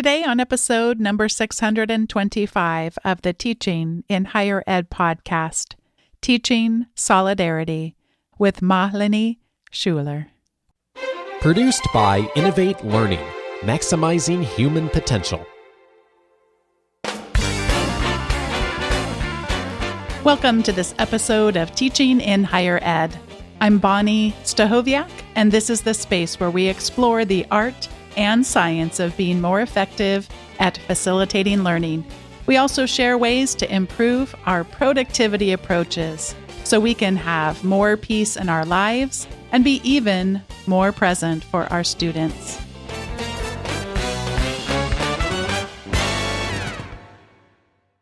Today on episode number 625 of the Teaching in Higher Ed podcast, Teaching Solidarity with Malini Schueller. Produced by Innovate Learning, maximizing human potential. Welcome to this episode of Teaching in Higher Ed. I'm Bonnie Stahoviak, and this is the space where we explore the art and science of being more effective at facilitating learning. We also share ways to improve our productivity approaches so we can have more peace in our lives and be even more present for our students.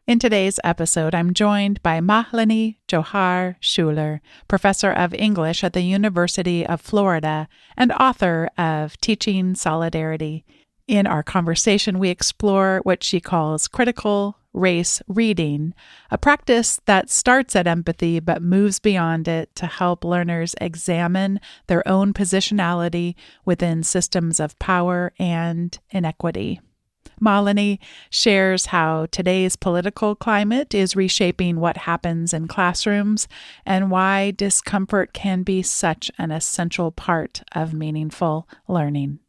In today's episode, I'm joined by Malini Johar Schueller, professor of English at the University of Florida and author of Teaching Solidarity. In our conversation, we explore what she calls critical race reading, a practice that starts at empathy but moves beyond it to help learners examine their own positionality within systems of power and inequity. Malini shares how today's political climate is reshaping what happens in classrooms and why discomfort can be such an essential part of meaningful learning.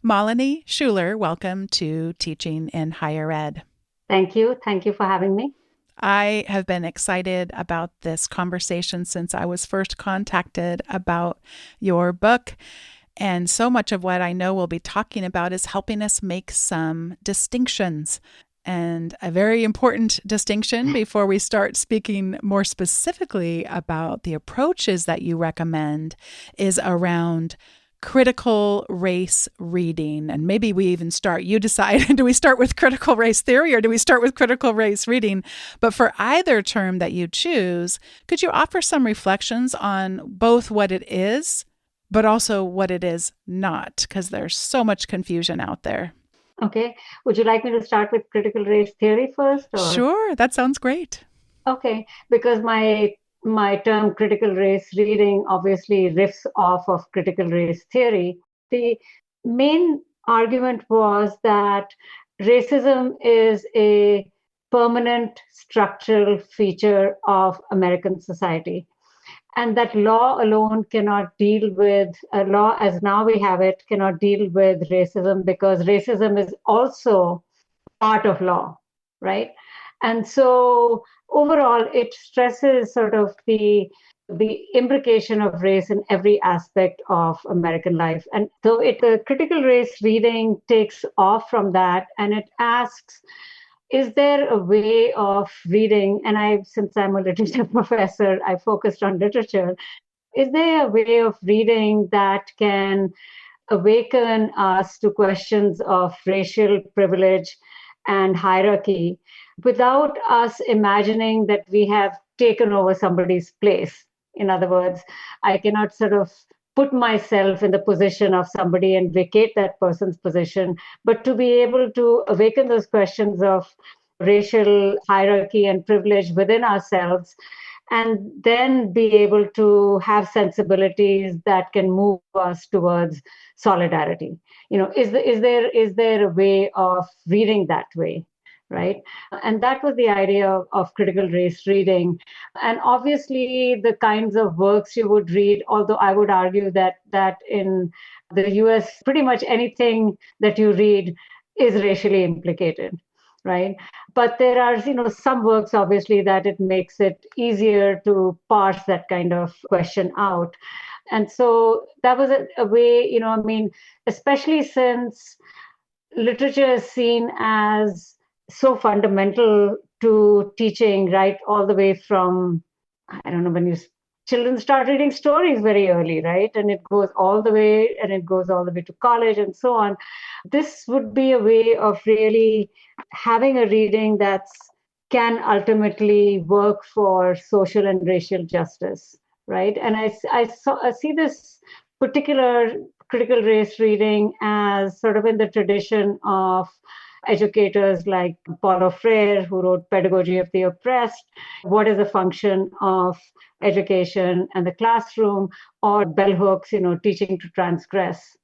Malini Schueller, welcome to Teaching in Higher Ed. Thank you. Thank you for having me. I have been excited about this conversation since I was first contacted about your book. And so much of what I know we'll be talking about is helping us make some distinctions. And a very important distinction before we start speaking more specifically about the approaches that you recommend is around critical race reading. And maybe we even start, you decide, do we start with critical race theory or do we start with critical race reading? But for either term that you choose, could you offer some reflections on both what it is, but also what it is not, because there's so much confusion out there. Okay. Would you like me to start with critical race theory first? Or? Sure, that sounds great. Okay, because my term critical race reading obviously riffs off of critical race theory. The main argument was that racism is a permanent structural feature of American society. And that law alone cannot deal with, law as now we have it, cannot deal with racism because racism is also part of law, right? And so overall, it stresses sort of the implication of race in every aspect of American life. And so the critical race reading takes off from that and it asks, is there a way of reading, and since I'm a literature professor, I focused on literature, is there a way of reading that can awaken us to questions of racial privilege and hierarchy without us imagining that we have taken over somebody's place? In other words, I cannot sort of put myself in the position of somebody and vacate that person's position, but to be able to awaken those questions of racial hierarchy and privilege within ourselves, and then be able to have sensibilities that can move us towards solidarity. You know, is there a way of reading that way? Right. And that was the idea of critical race reading. And obviously, the kinds of works you would read, although I would argue that in the US, pretty much anything that you read is racially implicated. Right. But there are, some works, obviously, that it makes it easier to parse that kind of question out. And so that was a way, especially since literature is seen as so fundamental to teaching, right? All the way from, I don't know, when children start reading stories very early, right? And it goes all the way to college and so on. This would be a way of really having a reading that can ultimately work for social and racial justice, right? And I see this particular critical race reading as sort of in the tradition of educators like Paulo Freire, who wrote Pedagogy of the Oppressed, What is the Function of Education and the Classroom, or bell hooks, Teaching to Transgress.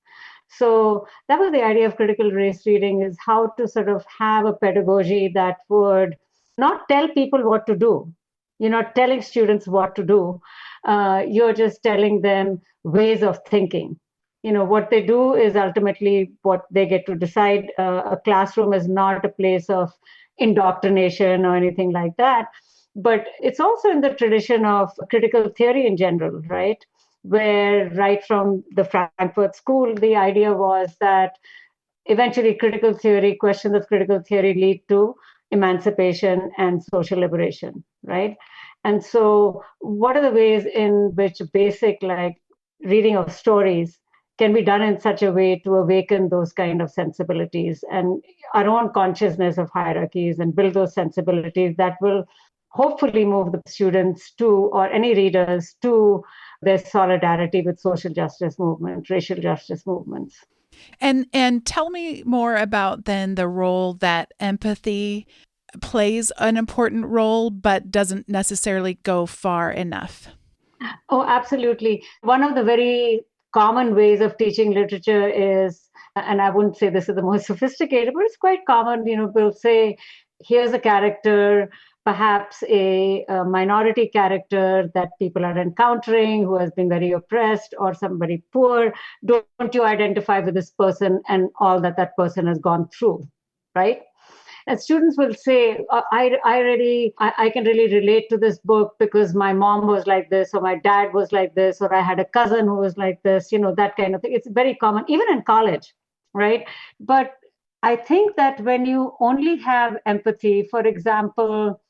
So that was the idea of critical race reading, is how to sort of have a pedagogy that would not tell people what to do. You're not telling students what to do. You're just telling them ways of thinking. What they do is ultimately what they get to decide. A classroom is not a place of indoctrination or anything like that. But it's also in the tradition of critical theory in general, right? Where right from the Frankfurt School, the idea was that eventually questions of critical theory lead to emancipation and social liberation, right? And so what are the ways in which basic like reading of stories can be done in such a way to awaken those kind of sensibilities and our own consciousness of hierarchies and build those sensibilities that will hopefully move the students to, or any readers to, their solidarity with social justice movement, racial justice movements. And tell me more about then the role that empathy plays an important role, but doesn't necessarily go far enough. Oh, absolutely. One of the very common ways of teaching literature is, and I wouldn't say this is the most sophisticated, but it's quite common. We'll say, here's a character, perhaps a minority character that people are encountering who has been very oppressed or somebody poor. Don't you identify with this person and all that that person has gone through, right? And students will say, I can really relate to this book because my mom was like this, or my dad was like this, or I had a cousin who was like this, that kind of thing. It's very common, even in college, right? But I think that when you only have empathy, for example,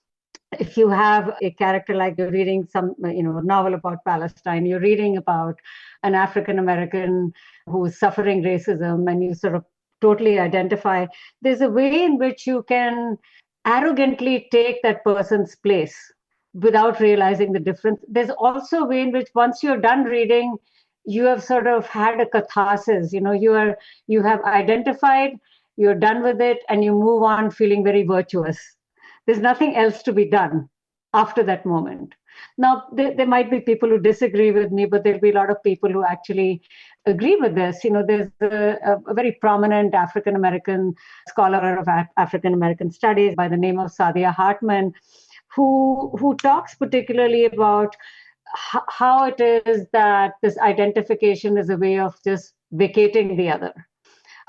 if you have a character like you're reading some, novel about Palestine, you're reading about an African American who's suffering racism, and you sort of totally identify, there's a way in which you can arrogantly take that person's place without realizing the difference. There's also a way in which once you're done reading, you have sort of had a catharsis. You have identified, you're done with it, and you move on feeling very virtuous. There's nothing else to be done after that moment. Now, there might be people who disagree with me, but there'll be a lot of people who actually agree with this. There's a very prominent African-American scholar of African-American studies by the name of Saidiya Hartman, who talks particularly about how it is that this identification is a way of just vacating the other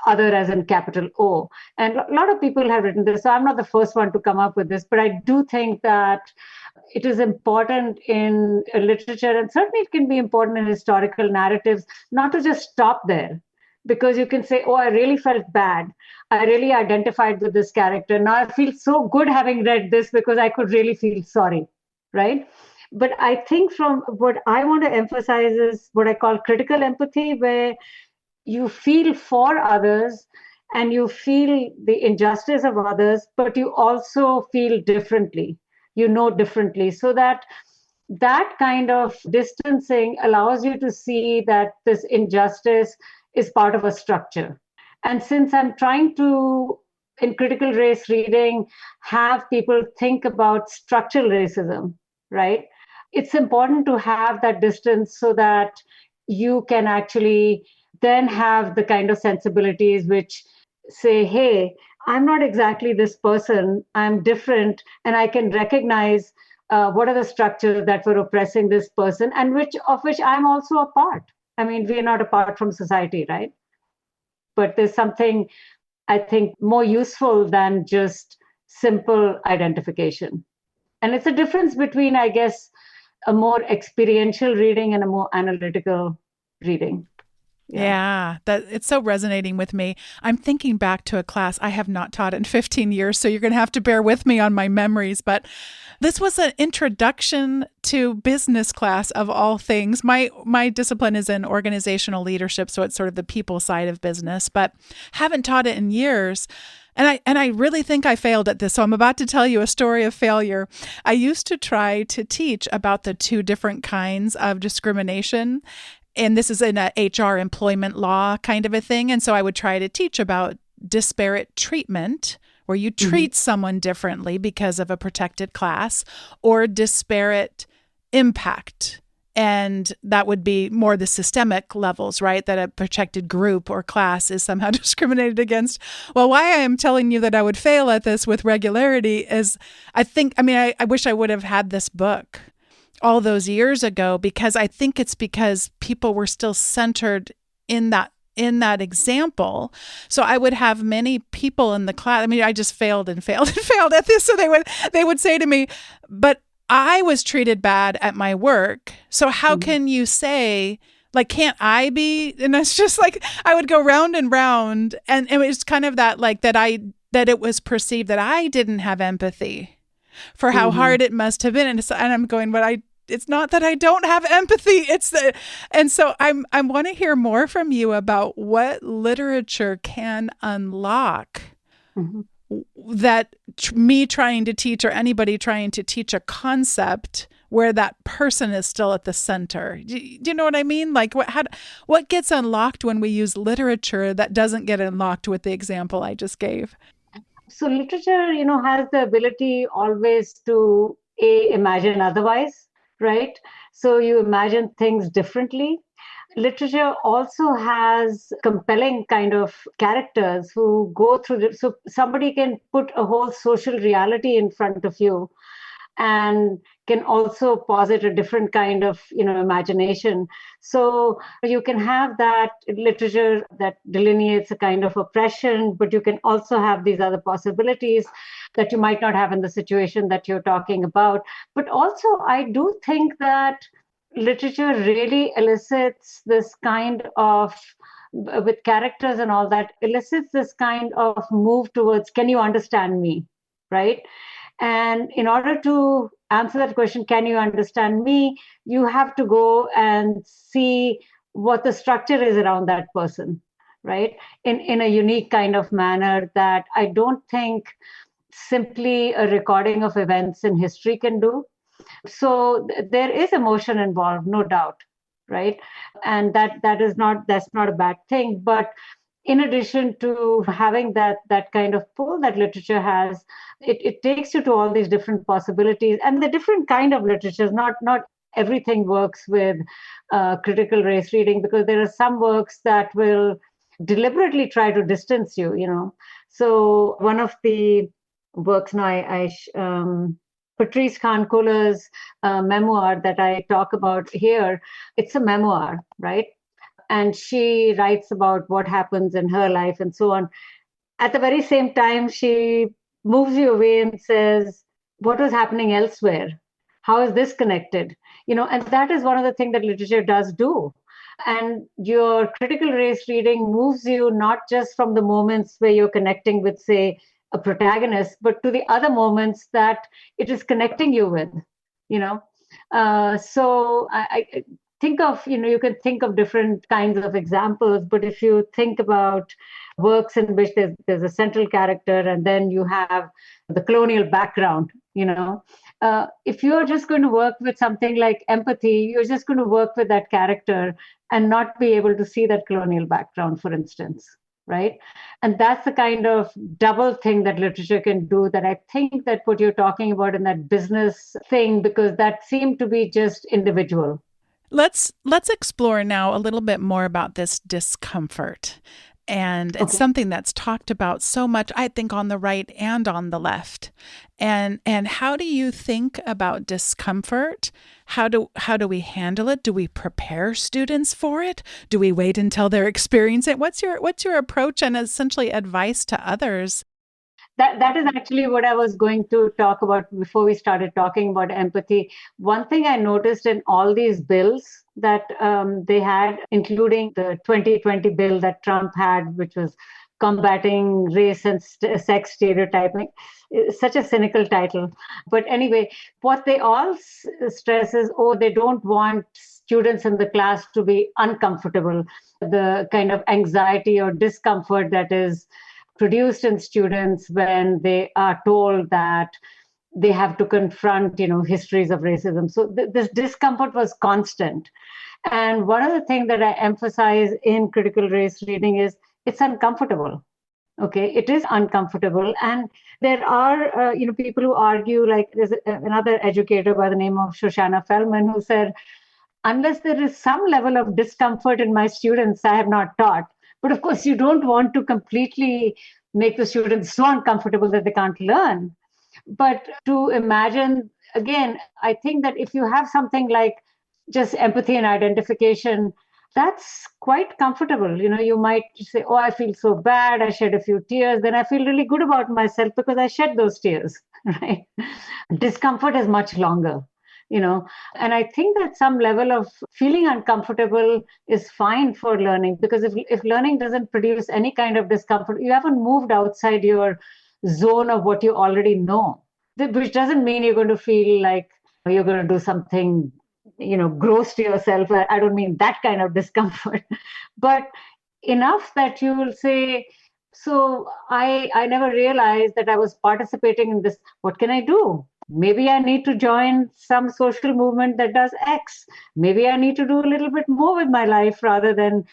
as in capital O. And a lot of people have written this, so I'm not the first one to come up with this, but I do think that it is important in literature, and certainly it can be important in historical narratives, not to just stop there. Because you can say, oh, I really felt bad. I really identified with this character. Now I feel so good having read this because I could really feel sorry, right? But I think from what I want to emphasize is what I call critical empathy, where you feel for others and you feel the injustice of others, but you also feel differently, differently. So that kind of distancing allows you to see that this injustice is part of a structure. And since I'm trying to, in critical race reading, have people think about structural racism, right? It's important to have that distance so that you can actually then have the kind of sensibilities which say, hey, I'm not exactly this person, I'm different, and I can recognize what are the structures that were oppressing this person, and which I'm also a part. I mean, we're not apart from society, right? But there's something, I think, more useful than just simple identification. And it's a difference between, I guess, a more experiential reading and a more analytical reading. Yeah, that it's so resonating with me. I'm thinking back to a class I have not taught in 15 years, so you're going to have to bear with me on my memories. But this was an introduction to business class of all things. My discipline is in organizational leadership, so it's sort of the people side of business, but haven't taught it in years. And I really think I failed at this. So I'm about to tell you a story of failure. I used to try to teach about the two different kinds of discrimination. And this is in a HR employment law kind of a thing. And so I would try to teach about disparate treatment, where you treat someone differently because of a protected class, or disparate impact. And that would be more the systemic levels, right? That a protected group or class is somehow discriminated against. Well, why I am telling you that I would fail at this with regularity is I wish I would have had this book all those years ago, because I think it's because people were still centered in that example. So I would have many people in the class. I mean, I just failed and failed and failed at this. So they would say to me, but I was treated bad at my work. So how can you say, like, can't I be? And it's just like, I would go round and round. And it was kind of that, like, that it was perceived that I didn't have empathy for how hard it must have been. And I'm going, but it's not that I don't have empathy. And so I want to hear more from you about what literature can unlock that me trying to teach, or anybody trying to teach a concept where that person is still at the center. Do you know what I mean? Like what gets unlocked when we use literature that doesn't get unlocked with the example I just gave? So literature, has the ability always to imagine otherwise, right? So you imagine things differently. Literature also has compelling kind of characters who go through so somebody can put a whole social reality in front of you and can also posit a different kind of imagination. So you can have that literature that delineates a kind of oppression, but you can also have these other possibilities that you might not have in the situation that you're talking about. But also, I do think that literature really elicits this kind of, with characters and all that, elicits this kind of move towards, can you understand me, right? And in order to answer that question, can you understand me, you have to go and see what the structure is around that person, right? In a unique kind of manner that I don't think simply a recording of events in history can do. So there is emotion involved, no doubt, right? And that's not a bad thing. But in addition to having that kind of pull that literature has, it takes you to all these different possibilities and the different kind of literatures. Not everything works with critical race reading, because there are some works that will deliberately try to distance you. So one of the works now, Patrice Khan-Kohler's memoir that I talk about here, it's a memoir, right? And she writes about what happens in her life and so on. At the very same time, she moves you away and says, what was happening elsewhere? How is this connected? And that is one of the things that literature does do. And your critical race reading moves you not just from the moments where you're connecting with, say, a protagonist, but to the other moments that it is connecting you with, So I think of, you can think of different kinds of examples, but if you think about works in which there's a central character and then you have the colonial background, if you're just going to work with something like empathy, you're just going to work with that character and not be able to see that colonial background, for instance. Right. And that's the kind of double thing that literature can do, that I think that what you're talking about in that business thing, because that seemed to be just individual. Let's explore now a little bit more about this discomfort. And it's something that's talked about so much, I think, on the right and on the left. And how do you think about discomfort? How do we handle it? Do we prepare students for it? Do we wait until they're experiencing it? What's your approach and essentially advice to others? That is actually what I was going to talk about before we started talking about empathy. One thing I noticed in all these bills that they had, including the 2020 bill that Trump had, which was combating race and sex stereotyping, such a cynical title. But anyway, what they all stress is, they don't want students in the class to be uncomfortable. The kind of anxiety or discomfort that is produced in students when they are told that they have to confront, histories of racism. So this discomfort was constant. And one of the things that I emphasize in critical race reading is it's uncomfortable. Okay, it is uncomfortable. And there are, people who argue, like there's another educator by the name of Shoshana Feldman who said, unless there is some level of discomfort in my students, I have not taught. But of course, you don't want to completely make the students so uncomfortable that they can't learn. But to imagine, again, I think that if you have something like just empathy and identification, that's quite comfortable. You might say, oh, I feel so bad. I shed a few tears. Then I feel really good about myself because I shed those tears, right? Discomfort is much longer, you know. And I think that some level of feeling uncomfortable is fine for learning, because if learning doesn't produce any kind of discomfort, you haven't moved outside your zone of what you already know, which doesn't mean you're going to feel like you're going to do something, gross to yourself. I don't mean that kind of discomfort, but enough that you will say, so I never realized that I was participating in this. What can I do? Maybe I need to join some social movement that does X. Maybe I need to do a little bit more with my life rather than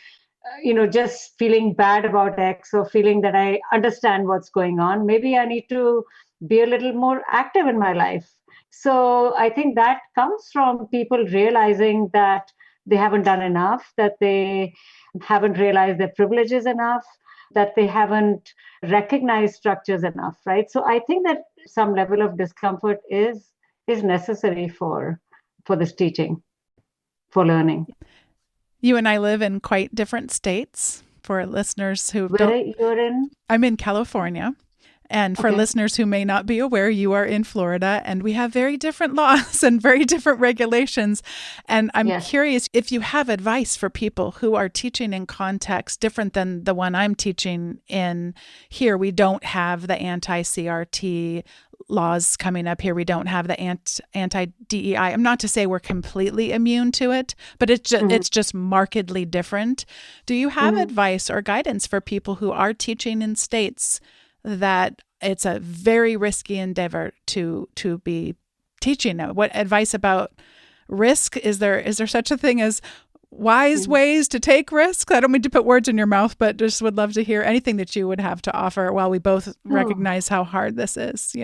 just feeling bad about X or feeling that I understand what's going on. Maybe I need to be a little more active in my life. So I think that comes from people realizing that they haven't done enough, that they haven't realized their privileges enough, that they haven't recognized structures enough, right? So I think that some level of discomfort is necessary for this teaching, for learning. You and I live in quite different states. For listeners who Where you're in? I'm in California. And for listeners who may not be aware, you are in Florida, and we have very different laws and very different regulations. And I'm curious if you have advice for people who are teaching in context different than the one I'm teaching in here. We don't have the anti-CRT laws coming up here. We don't have the anti-DEI. I'm not to say we're completely immune to it, but it's just markedly different. Do you have advice or guidance for people who are teaching in states that it's a very risky endeavor to be teaching? What advice about risk? Is there such a thing as wise ways to take risks? I don't mean to put words in your mouth, but just would love to hear anything that you would have to offer while we both recognize how hard this is,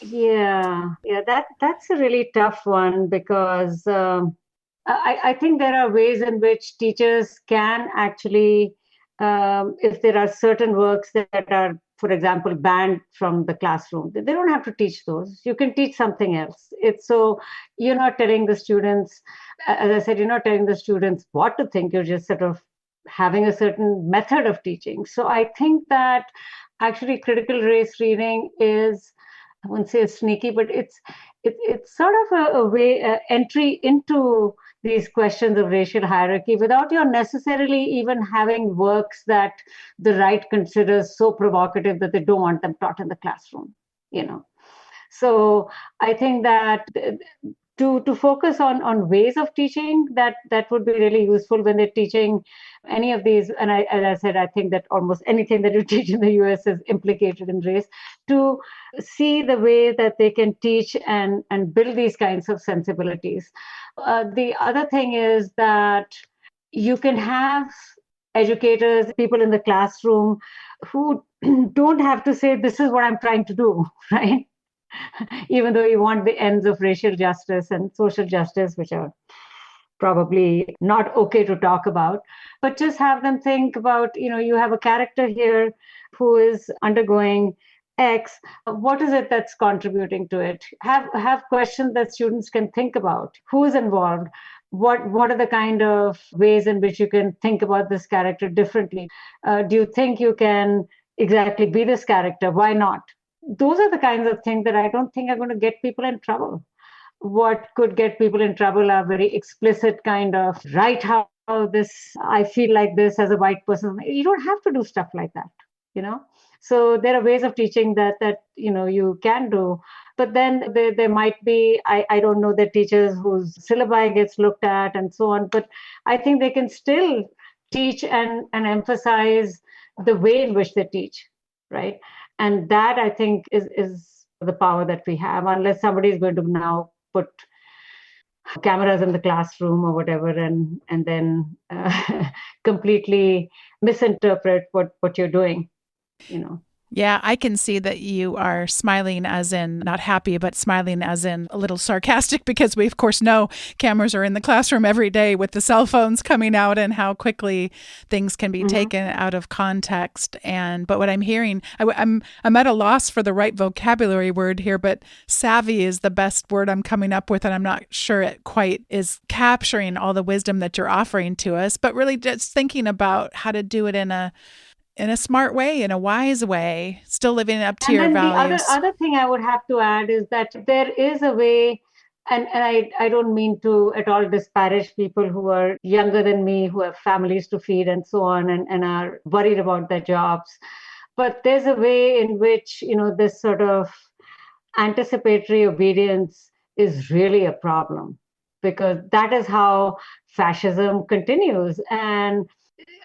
Yeah, that's a really tough one, because I think there are ways in which teachers can actually, if there are certain works that are, for example, banned from the classroom, they don't have to teach those. You can teach something else. It's so you're not telling the students, as I said, you're not telling the students what to think. You're just sort of having a certain method of teaching. So I think that actually critical race reading is, I wouldn't say it's sneaky, but it's sort of a way entry into these questions of racial hierarchy without you necessarily even having works that the right considers so provocative that they don't want them taught in the classroom. So I think that to focus on ways of teaching that would be really useful when they're teaching any of these. And as I said, I think that almost anything that you teach in the US is implicated in race, to see the way that they can teach and build these kinds of sensibilities. The other thing is that you can have educators, people in the classroom who don't have to say, this is what I'm trying to do, right? Even though you want the ends of racial justice and social justice, which are probably not okay to talk about, but just have them think about, you have a character here who is undergoing X. What is it that's contributing to it? Have questions that students can think about. Who is involved? What are the kind of ways in which you can think about this character differently? Do you think you can exactly be this character? Why not? Those are the kinds of things that I don't think are going to get people in trouble. What could get people in trouble are very explicit kind of, right, how this, I feel like this as a white person. You don't have to do stuff like that, So there are ways of teaching that you can do. But then there might be, I don't know, the teachers whose syllabi gets looked at and so on. But I think they can still teach and emphasize the way in which they teach, right? And that, I think, is the power that we have, unless somebody is going to now put cameras in the classroom or whatever, and then completely misinterpret what you're doing, Yeah, I can see that you are smiling as in not happy, but smiling as in a little sarcastic because we, of course, know cameras are in the classroom every day with the cell phones coming out and how quickly things can be taken out of context. But what I'm hearing, I'm at a loss for the right vocabulary word here, but savvy is the best word I'm coming up with, and I'm not sure it quite is capturing all the wisdom that you're offering to us, but really just thinking about how to do it in a smart way, in a wise way, still living up to your values. The other thing I would have to add is that there is a way, and I don't mean to at all disparage people who are younger than me, who have families to feed and so on, and are worried about their jobs. But there's a way in which, this sort of anticipatory obedience is really a problem, because that is how fascism continues. And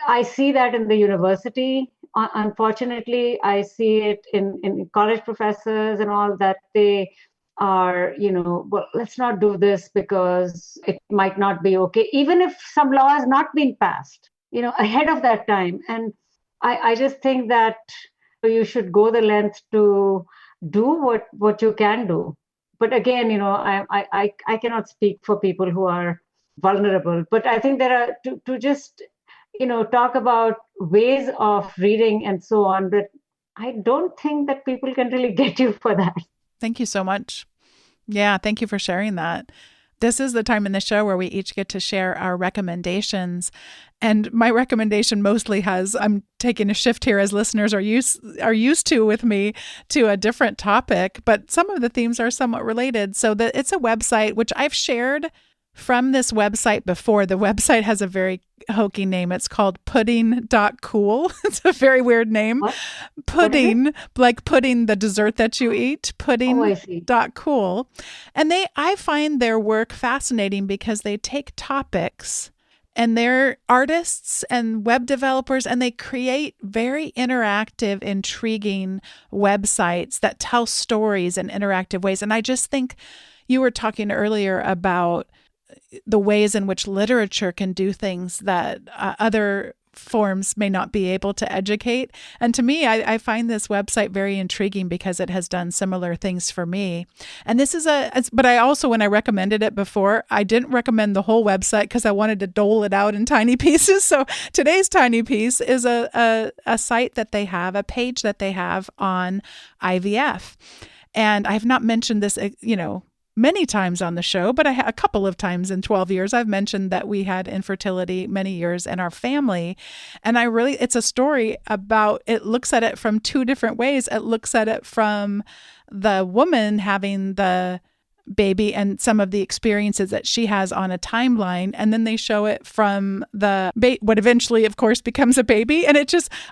I see that in the university. Unfortunately, I see it in college professors and all, that they are, well, let's not do this because it might not be okay, even if some law has not been passed, ahead of that time. And I just think that you should go the length to do what you can do. But again, I cannot speak for people who are vulnerable, but I think there are to just talk about ways of reading and so on, that I don't think that people can really get you for that. Thank you so much. Yeah, thank you for sharing that. This is the time in the show where we each get to share our recommendations. And my recommendation mostly I'm taking a shift here, as listeners are used to with me, to a different topic, but some of the themes are somewhat related. So it's a website, which I've shared from this website before. The website has a very hokey name. It's called pudding.cool. It's a very weird name. What? Pudding, like pudding, the dessert that you eat, pudding.cool. And I find their work fascinating because they take topics, and they're artists and web developers, and they create very interactive, intriguing websites that tell stories in interactive ways. And I just think you were talking earlier about the ways in which literature can do things that other forms may not be able to educate. And to me, I find this website very intriguing because it has done similar things for me. And this is but I also, when I recommended it before, I didn't recommend the whole website because I wanted to dole it out in tiny pieces. So today's tiny piece is a site that they have, a page that they have on IVF. And I have not mentioned this, many times on the show, but a couple of times in 12 years, I've mentioned that we had infertility many years in our family. And it's a story about, it looks at it from two different ways. It looks at it from the woman having the baby and some of the experiences that she has on a timeline. And then they show it from what eventually, of course, becomes a baby. And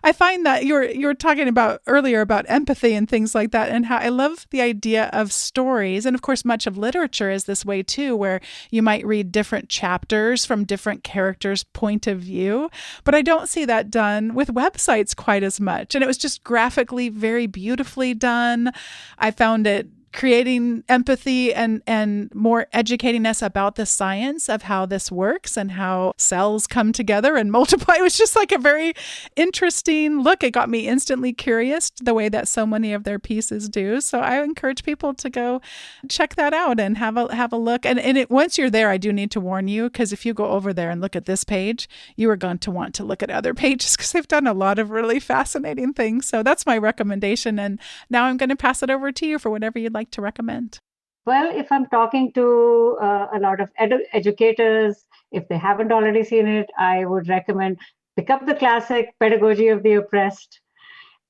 I find that you were talking about earlier about empathy and things like that, and how I love the idea of stories. And of course, much of literature is this way too, where you might read different chapters from different characters' point of view. But I don't see that done with websites quite as much. And it was just graphically very beautifully done. I found it creating empathy and more educating us about the science of how this works and how cells come together and multiply. It was just like a very interesting look. It got me instantly curious the way that so many of their pieces do. So I encourage people to go check that out and have a look. And once you're there, I do need to warn you, because if you go over there and look at this page, you are going to want to look at other pages, because they've done a lot of really fascinating things. So that's my recommendation. And now I'm going to pass it over to you for whatever you'd like to recommend. Well, if I'm talking to a lot of educators, if they haven't already seen it, I would recommend pick up the classic Pedagogy of the Oppressed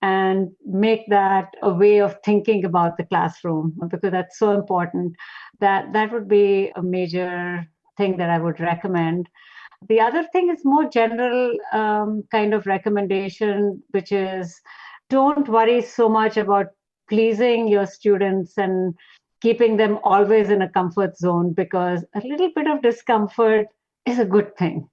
and make that a way of thinking about the classroom, because that's so important. That would be a major thing that I would recommend. The other thing is more general kind of recommendation, which is don't worry so much about pleasing your students and keeping them always in a comfort zone, because a little bit of discomfort is a good thing,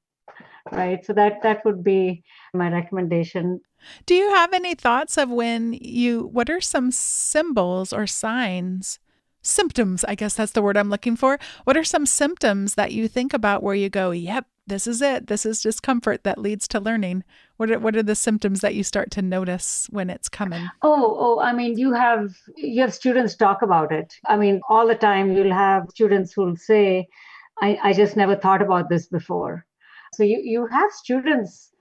right? So that would be my recommendation. Do you have any thoughts of what are some symbols or signs, symptoms, I guess that's the word I'm looking for. What are some symptoms that you think about where you go, yep, this is it. This is discomfort that leads to learning. What are the symptoms that you start to notice when it's coming? I mean, you have students talk about it. I mean, all the time you'll have students who'll say, I just never thought about this before. So you have students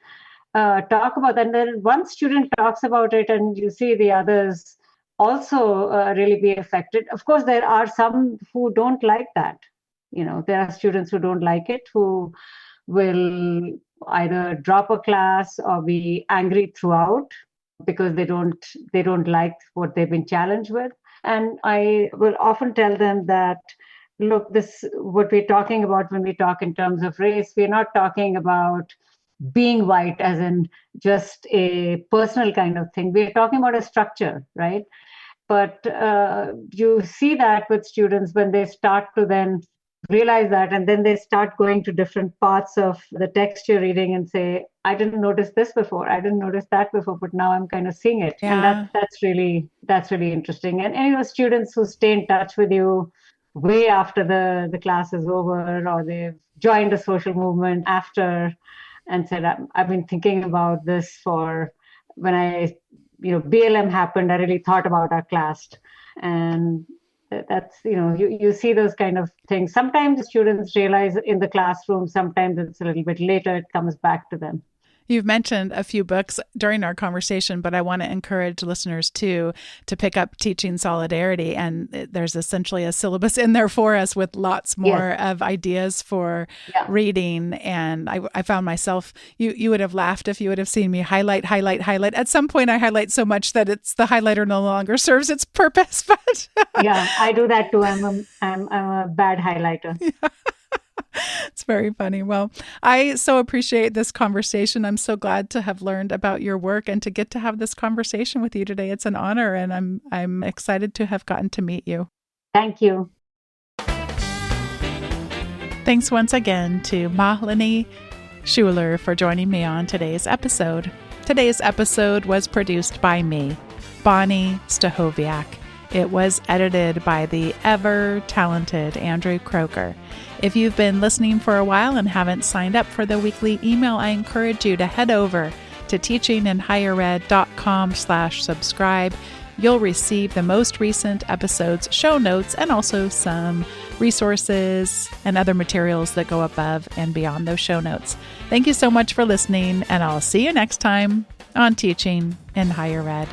talk about that. And then one student talks about it and you see the others also really be affected. Of course, there are some who don't like that. There are students who don't like it, who will either drop a class or be angry throughout because they don't like what they've been challenged with. And I will often tell them that, look, what we're talking about when we talk in terms of race, we're not talking about being white as in just a personal kind of thing. We're talking about a structure, right? But you see that with students when they start to then realize that, and then they start going to different parts of the text you're reading and say, I didn't notice this before, I didn't notice that before, but now I'm kind of seeing it. Yeah. And that's really interesting. And students who stay in touch with you way after the class is over, or they've joined a social movement after and said, I've been thinking about this for when BLM happened, I really thought about our class. And that's, you see those kind of things. Sometimes the students realize in the classroom, sometimes it's a little bit later, it comes back to them. You've mentioned a few books during our conversation, but I want to encourage listeners to pick up Teaching Solidarity. And there's essentially a syllabus in there for us with lots more of ideas for reading. And I found myself, you would have laughed if you would have seen me highlight. At some point, I highlight so much that the highlighter no longer serves its purpose. But yeah, I do that too. I'm a bad highlighter. Yeah. It's very funny. Well, I so appreciate this conversation. I'm so glad to have learned about your work and to get to have this conversation with you today. It's an honor, and I'm excited to have gotten to meet you. Thank you. Thanks once again to Malini Schueller for joining me on today's episode. Today's episode was produced by me, Bonnie Stachowiak. It was edited by the ever-talented Andrew Croker. If you've been listening for a while and haven't signed up for the weekly email, I encourage you to head over to teachinginhighered.com/subscribe. You'll receive the most recent episodes, show notes, and also some resources and other materials that go above and beyond those show notes. Thank you so much for listening, and I'll see you next time on Teaching in Higher Ed.